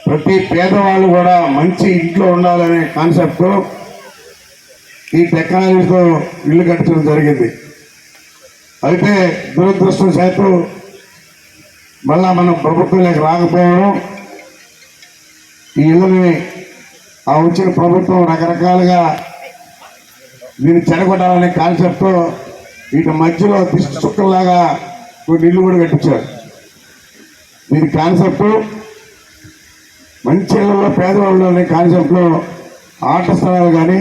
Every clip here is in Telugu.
ప్రతి పేదవాళ్ళు కూడా మంచి ఇంట్లో ఉండాలనే కాన్సెప్ట్తో ఈ టెక్నాలజీతో ఇల్లు కట్టడం జరిగింది. అయితే దురదృష్టవశాత్తు మళ్ళా మనం ప్రభుత్వంలోకి రాకపోవడం, ఈ ఇళ్ళని ఆ వచ్చిన ప్రభుత్వం రకరకాలుగా దీన్ని చెడగొట్టాలనే కాన్సెప్ట్తో వీటి మధ్యలో దిష్టి చుక్కల్లాగా కొన్ని ఇల్లు కూడా కట్టించారు. దీని కాన్సెప్ట్ మంచి ఇళ్లలో పేదవాళ్ళు అనే కాన్సెప్ట్లో ఆట స్థలాలు కానీ,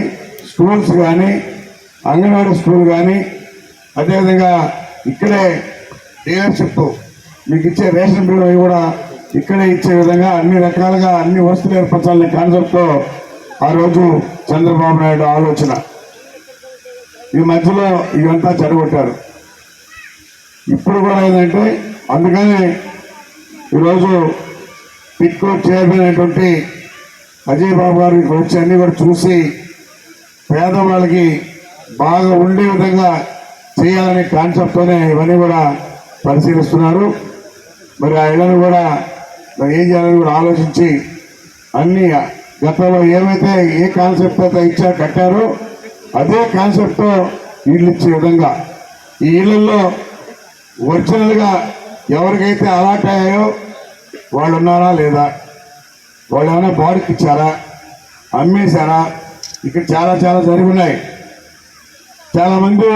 స్కూల్స్ కానీ, అంగన్వాడీ స్కూల్ కానీ, అదేవిధంగా ఇక్కడే డీలర్షిప్ మీకు ఇచ్చే రేషన్ బిల్లు కూడా ఇక్కడే ఇచ్చే విధంగా అన్ని రకాలుగా అన్ని వస్తువులు ఏర్పరచాలనే కాన్సెప్ట్తో ఆ రోజు చంద్రబాబు నాయుడు ఆలోచన. ఈ మధ్యలో ఇవంతా చెడగొట్టారు. ఇప్పుడు కూడా ఏంటంటే అందుకని ఈరోజు పిట్కో చేయబడినటువంటి అజయ్ బాబు గారు ఇక్కడ వచ్చి అన్ని కూడా చూసి పేదవాళ్ళకి బాగా ఉండే విధంగా చేయాలనే కాన్సెప్ట్తోనే ఇవన్నీ కూడా పరిశీలిస్తున్నారు. మరి ఆ ఇళ్లను కూడా ఏం చేయాలని కూడా ఆలోచించి అన్ని గతంలో ఏమైతే ఏ కాన్సెప్ట్ అయితే కట్టారో అదే కాన్సెప్ట్తో ఇళ్ళు ఇచ్చే విధంగా ఈ ఇళ్లలో ఒరిజినల్గా ఎవరికైతే అలాట్ అయ్యాయో వాళ్ళు ఉన్నారా లేదా, వాళ్ళు ఏమైనా బాడుకి ఇచ్చారా, అమ్మేశారా, ఇక్కడ చాలా చాలా జరిగి ఉన్నాయి. చాలామంది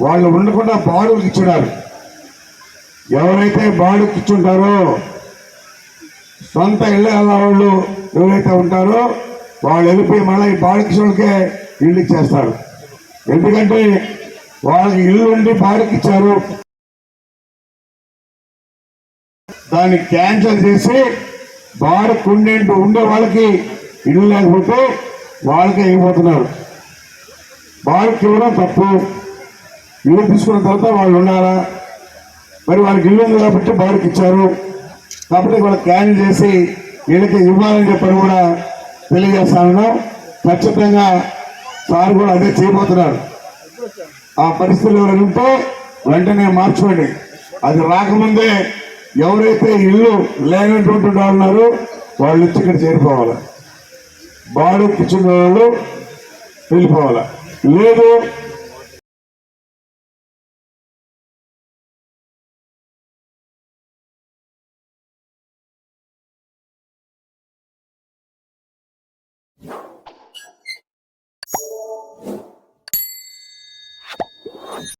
వాళ్ళు ఉండకుండా బాడుకి ఇచ్చున్నారు. ఎవరైతే బాడుకి ఇచ్చుంటారో సొంత ఇళ్ళ వాళ్ళు ఎవరైతే ఉంటారో వాళ్ళు వెళ్ళిపోయి మళ్ళీ ఈ బాడుకి వాళ్ళకే ఇల్లు ఇచ్చేస్తారు. ఎందుకంటే వాళ్ళకి ఇల్లు ఉండి బాడుకి ఇచ్చారు, దాన్ని క్యాన్సిల్ చేసి బాడుకు ఉండే వాళ్ళకి ఇల్లు లేకపోతే వాళ్ళకే అయిపోతున్నారు. బాడుకి ఇవ్వడం తప్పు. ఇల్లు తీసుకున్న తర్వాత వాళ్ళు ఉన్నారా, మరి వాళ్ళకి ఇల్లు ఉంది కాబట్టి బాడుకి ఇచ్చారు కాబట్టి వాళ్ళకి క్యాన్సిల్ చేసి వీళ్ళకి ఇవ్వాలని చెప్పని కూడా తెలియజేస్తాను. ఖచ్చితంగా సార్ కూడా అదే చేయబోతున్నారు. ఆ పరిస్థితులు ఎవరైనా ఉంటే వెంటనే మార్చుకోండి. అది రాకముందే ఎవరైతే ఇల్లు లేనటువంటి వాళ్ళు ఉన్నారో వాళ్ళు వచ్చి ఇక్కడ చేరిపోవాలి, బాడుకి ఇచ్చిన వాళ్ళు వెళ్ళిపోవాలి. లేదు